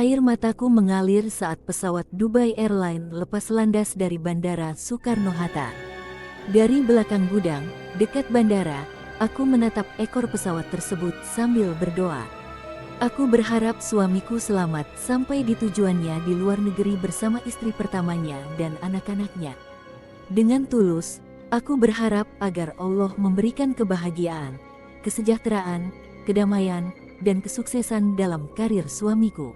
Air mataku mengalir saat pesawat Dubai Airlines lepas landas dari Bandara Soekarno-Hatta. Dari belakang gudang, dekat bandara, aku menatap ekor pesawat tersebut sambil berdoa. Aku berharap suamiku selamat sampai di tujuannya di luar negeri bersama istri pertamanya dan anak-anaknya. Dengan tulus, aku berharap agar Allah memberikan kebahagiaan, kesejahteraan, kedamaian, dan kesuksesan dalam karir suamiku.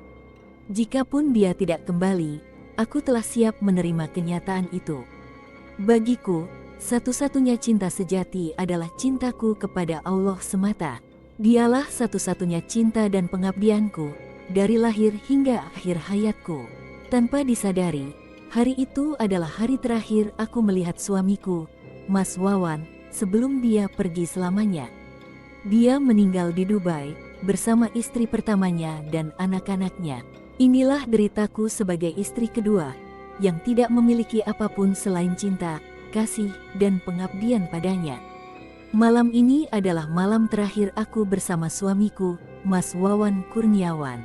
Jikapun dia tidak kembali, aku telah siap menerima kenyataan itu. Bagiku, satu-satunya cinta sejati adalah cintaku kepada Allah semata. Dialah satu-satunya cinta dan pengabdianku, dari lahir hingga akhir hayatku. Tanpa disadari, hari itu adalah hari terakhir aku melihat suamiku, Mas Wawan, sebelum dia pergi selamanya. Dia meninggal di Dubai, bersama istri pertamanya dan anak-anaknya. Inilah deritaku sebagai istri kedua, yang tidak memiliki apapun selain cinta, kasih, dan pengabdian padanya. Malam ini adalah malam terakhir aku bersama suamiku, Mas Wawan Kurniawan.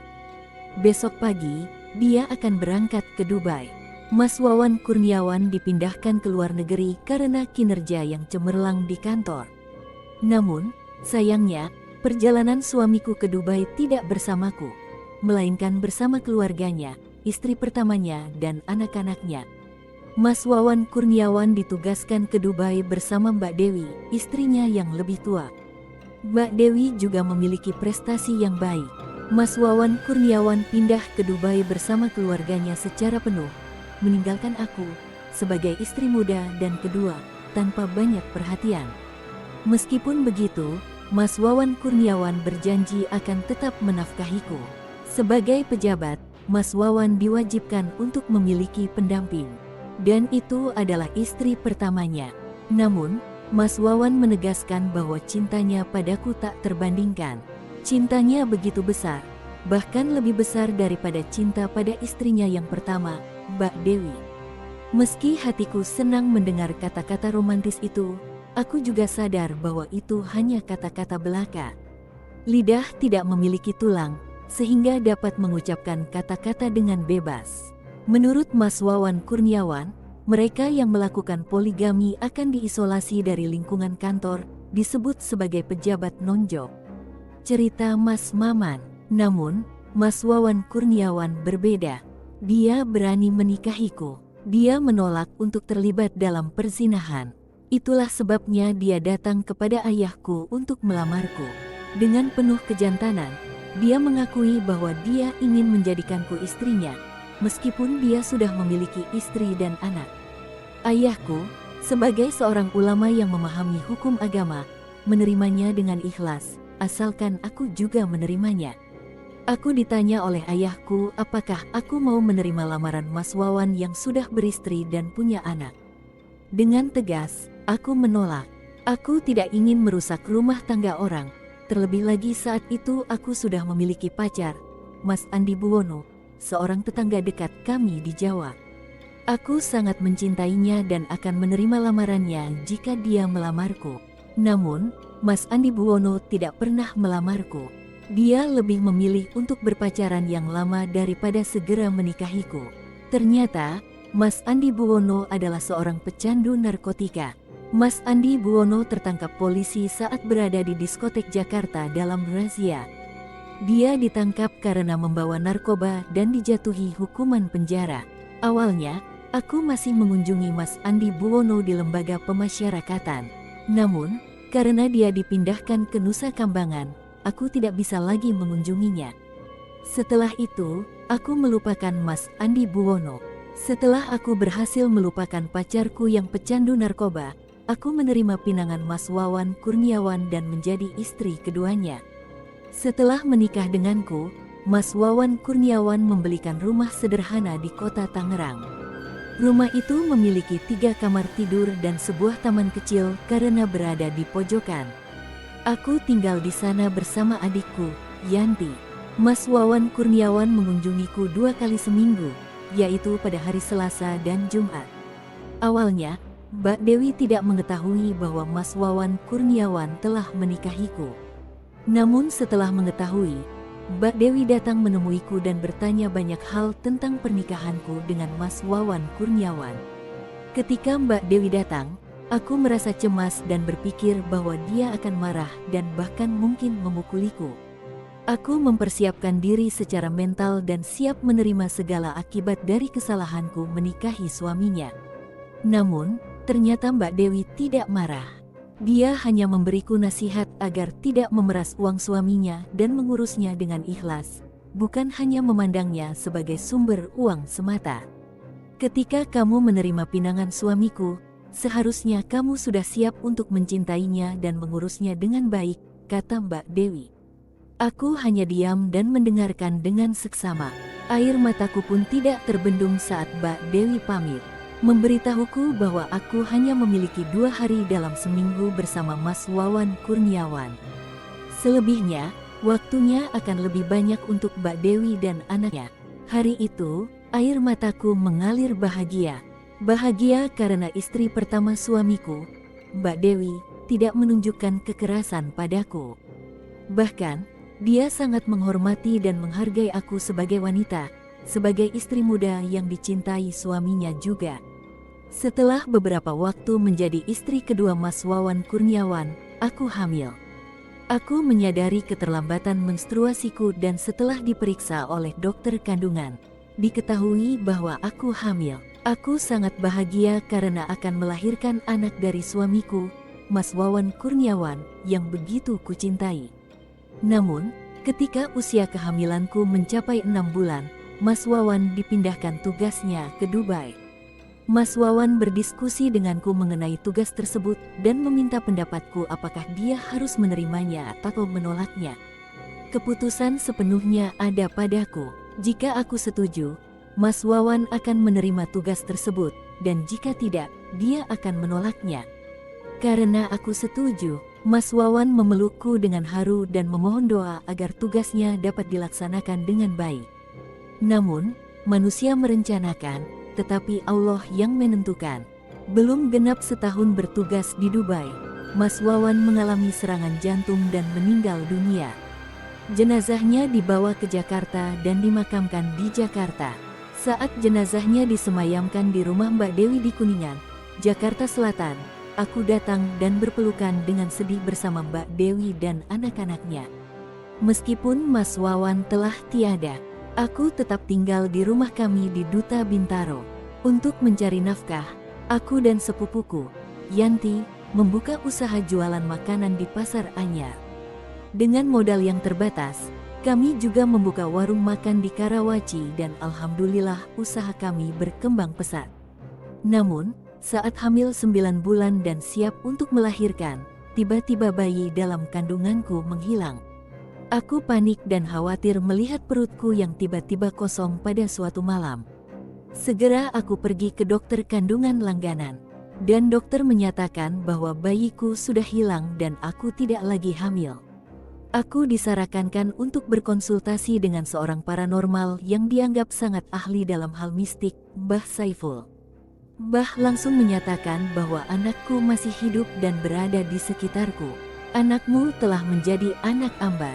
Besok pagi, dia akan berangkat ke Dubai. Mas Wawan Kurniawan dipindahkan ke luar negeri karena kinerja yang cemerlang di kantor. Namun, sayangnya, perjalanan suamiku ke Dubai tidak bersamaku, melainkan bersama keluarganya, istri pertamanya, dan anak-anaknya. Mas Wawan Kurniawan ditugaskan ke Dubai bersama Mbak Dewi, istrinya yang lebih tua. Mbak Dewi juga memiliki prestasi yang baik. Mas Wawan Kurniawan pindah ke Dubai bersama keluarganya secara penuh, meninggalkan aku sebagai istri muda dan kedua, tanpa banyak perhatian. Meskipun begitu, Mas Wawan Kurniawan berjanji akan tetap menafkahiku. Sebagai pejabat, Mas Wawan diwajibkan untuk memiliki pendamping. Dan itu adalah istri pertamanya. Namun, Mas Wawan menegaskan bahwa cintanya padaku tak terbandingkan. Cintanya begitu besar, bahkan lebih besar daripada cinta pada istrinya yang pertama, Mbak Dewi. Meski hatiku senang mendengar kata-kata romantis itu, aku juga sadar bahwa itu hanya kata-kata belaka. Lidah tidak memiliki tulang, sehingga dapat mengucapkan kata-kata dengan bebas. Menurut Mas Wawan Kurniawan, mereka yang melakukan poligami akan diisolasi dari lingkungan kantor, disebut sebagai pejabat non-job. Cerita Mas Maman. Namun, Mas Wawan Kurniawan berbeda. Dia berani menikahiku. Dia menolak untuk terlibat dalam perzinahan. Itulah sebabnya dia datang kepada ayahku untuk melamarku. Dengan penuh kejantanan, dia mengakui bahwa dia ingin menjadikanku istrinya, meskipun dia sudah memiliki istri dan anak. Ayahku, sebagai seorang ulama yang memahami hukum agama, menerimanya dengan ikhlas, asalkan aku juga menerimanya. Aku ditanya oleh ayahku apakah aku mau menerima lamaran Mas Wawan yang sudah beristri dan punya anak. Dengan tegas, aku menolak. Aku tidak ingin merusak rumah tangga orang. Terlebih lagi saat itu aku sudah memiliki pacar, Mas Andi Buwono, seorang tetangga dekat kami di Jawa. Aku sangat mencintainya dan akan menerima lamarannya jika dia melamarku. Namun, Mas Andi Buwono tidak pernah melamarku. Dia lebih memilih untuk berpacaran yang lama daripada segera menikahiku. Ternyata, Mas Andi Buwono adalah seorang pecandu narkotika. Mas Andi Buwono tertangkap polisi saat berada di diskotek Jakarta dalam razia. Dia ditangkap karena membawa narkoba dan dijatuhi hukuman penjara. Awalnya, aku masih mengunjungi Mas Andi Buwono di lembaga pemasyarakatan. Namun, karena dia dipindahkan ke Nusa Kambangan, aku tidak bisa lagi mengunjunginya. Setelah itu, aku melupakan Mas Andi Buwono. Setelah aku berhasil melupakan pacarku yang pecandu narkoba, aku menerima pinangan Mas Wawan Kurniawan dan menjadi istri keduanya. Setelah menikah denganku, Mas Wawan Kurniawan membelikan rumah sederhana di kota Tangerang. Rumah itu memiliki 3 kamar tidur dan sebuah taman kecil karena berada di pojokan. Aku tinggal di sana bersama adikku, Yanti. Mas Wawan Kurniawan mengunjungiku 2 kali seminggu, yaitu pada hari Selasa dan Jumat. Awalnya, Mbak Dewi tidak mengetahui bahwa Mas Wawan Kurniawan telah menikahiku. Namun setelah mengetahui, Mbak Dewi datang menemuiku dan bertanya banyak hal tentang pernikahanku dengan Mas Wawan Kurniawan. Ketika Mbak Dewi datang, aku merasa cemas dan berpikir bahwa dia akan marah dan bahkan mungkin memukuliku. Aku mempersiapkan diri secara mental dan siap menerima segala akibat dari kesalahanku menikahi suaminya. Namun, ternyata Mbak Dewi tidak marah. Dia hanya memberiku nasihat agar tidak memeras uang suaminya dan mengurusnya dengan ikhlas, bukan hanya memandangnya sebagai sumber uang semata. Ketika kamu menerima pinangan suamiku, seharusnya kamu sudah siap untuk mencintainya dan mengurusnya dengan baik, kata Mbak Dewi. Aku hanya diam dan mendengarkan dengan seksama. Air mataku pun tidak terbendung saat Mbak Dewi pamit, memberitahuku bahwa aku hanya memiliki 2 hari dalam seminggu bersama Mas Wawan Kurniawan. Selebihnya, waktunya akan lebih banyak untuk Mbak Dewi dan anaknya. Hari itu, air mataku mengalir bahagia. Bahagia karena istri pertama suamiku, Mbak Dewi, tidak menunjukkan kekerasan padaku. Bahkan, dia sangat menghormati dan menghargai aku sebagai wanita, sebagai istri muda yang dicintai suaminya juga. Setelah beberapa waktu menjadi istri kedua Mas Wawan Kurniawan, aku hamil. Aku menyadari keterlambatan menstruasiku dan setelah diperiksa oleh dokter kandungan, diketahui bahwa aku hamil. Aku sangat bahagia karena akan melahirkan anak dari suamiku, Mas Wawan Kurniawan, yang begitu kucintai. Namun, ketika usia kehamilanku mencapai 6 bulan, Mas Wawan dipindahkan tugasnya ke Dubai. Mas Wawan berdiskusi denganku mengenai tugas tersebut dan meminta pendapatku apakah dia harus menerimanya atau menolaknya. Keputusan sepenuhnya ada padaku. Jika aku setuju, Mas Wawan akan menerima tugas tersebut, dan jika tidak, dia akan menolaknya. Karena aku setuju, Mas Wawan memelukku dengan haru dan memohon doa agar tugasnya dapat dilaksanakan dengan baik. Namun, manusia merencanakan, tetapi Allah yang menentukan. Belum genap setahun bertugas di Dubai, Mas Wawan mengalami serangan jantung dan meninggal dunia. Jenazahnya dibawa ke Jakarta dan dimakamkan di Jakarta. Saat jenazahnya disemayamkan di rumah Mbak Dewi di Kuningan, Jakarta Selatan, aku datang dan berpelukan dengan sedih bersama Mbak Dewi dan anak-anaknya. Meskipun Mas Wawan telah tiada, aku tetap tinggal di rumah kami di Duta Bintaro. Untuk mencari nafkah, aku dan sepupuku, Yanti, membuka usaha jualan makanan di Pasar Anyar. Dengan modal yang terbatas, kami juga membuka warung makan di Karawaci dan alhamdulillah usaha kami berkembang pesat. Namun, saat hamil 9 bulan dan siap untuk melahirkan, tiba-tiba bayi dalam kandunganku menghilang. Aku panik dan khawatir melihat perutku yang tiba-tiba kosong pada suatu malam. Segera aku pergi ke dokter kandungan langganan, dan dokter menyatakan bahwa bayiku sudah hilang dan aku tidak lagi hamil. Aku disarankan untuk berkonsultasi dengan seorang paranormal yang dianggap sangat ahli dalam hal mistik, Mbah Saiful. Mbah langsung menyatakan bahwa anakku masih hidup dan berada di sekitarku. Anakmu telah menjadi anak Ambar.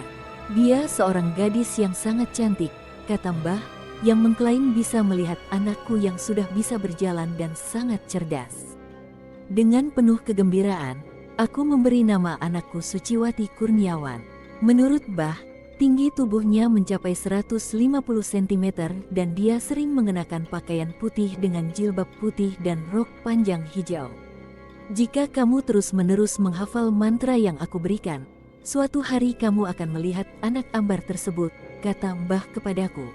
Dia seorang gadis yang sangat cantik, kata Mbah, yang mengklaim bisa melihat anakku yang sudah bisa berjalan dan sangat cerdas. Dengan penuh kegembiraan, aku memberi nama anakku Suciwati Kurniawan. Menurut Mbah, tinggi tubuhnya mencapai 150 cm dan dia sering mengenakan pakaian putih dengan jilbab putih dan rok panjang hijau. Jika kamu terus-menerus menghafal mantra yang aku berikan, suatu hari kamu akan melihat anak Ambar tersebut, kata Mbah kepadaku.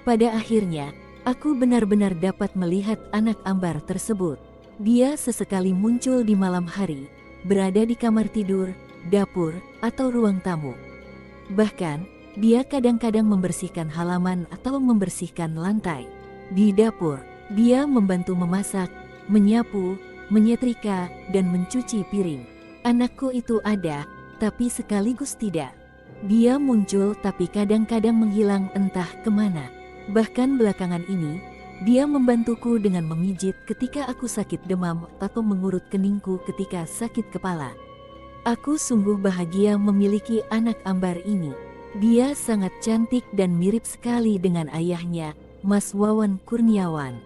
Pada akhirnya, aku benar-benar dapat melihat anak Ambar tersebut. Dia sesekali muncul di malam hari, berada di kamar tidur, dapur, atau ruang tamu. Bahkan, dia kadang-kadang membersihkan halaman atau membersihkan lantai. Di dapur, dia membantu memasak, menyapu, menyetrika, dan mencuci piring. Anakku itu ada, tapi sekaligus tidak. Dia muncul tapi kadang-kadang menghilang entah kemana. Bahkan belakangan ini, dia membantuku dengan memijit ketika aku sakit demam atau mengurut keningku ketika sakit kepala. Aku sungguh bahagia memiliki anak Ambar ini. Dia sangat cantik dan mirip sekali dengan ayahnya, Mas Wawan Kurniawan.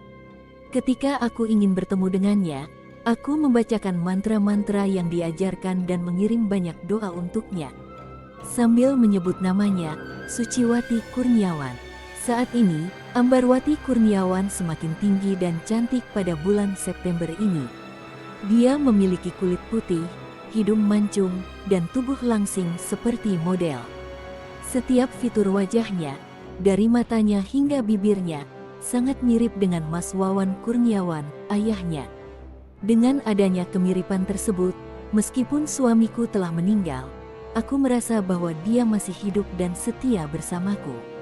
Ketika aku ingin bertemu dengannya, aku membacakan mantra-mantra yang diajarkan dan mengirim banyak doa untuknya. Sambil menyebut namanya, Suciwati Kurniawan. Saat ini, Ambarwati Kurniawan semakin tinggi dan cantik pada bulan September ini. Dia memiliki kulit putih, hidung mancung, dan tubuh langsing seperti model. Setiap fitur wajahnya, dari matanya hingga bibirnya, sangat mirip dengan Mas Wawan Kurniawan, ayahnya. Dengan adanya kemiripan tersebut, meskipun suamiku telah meninggal, aku merasa bahwa dia masih hidup dan setia bersamaku.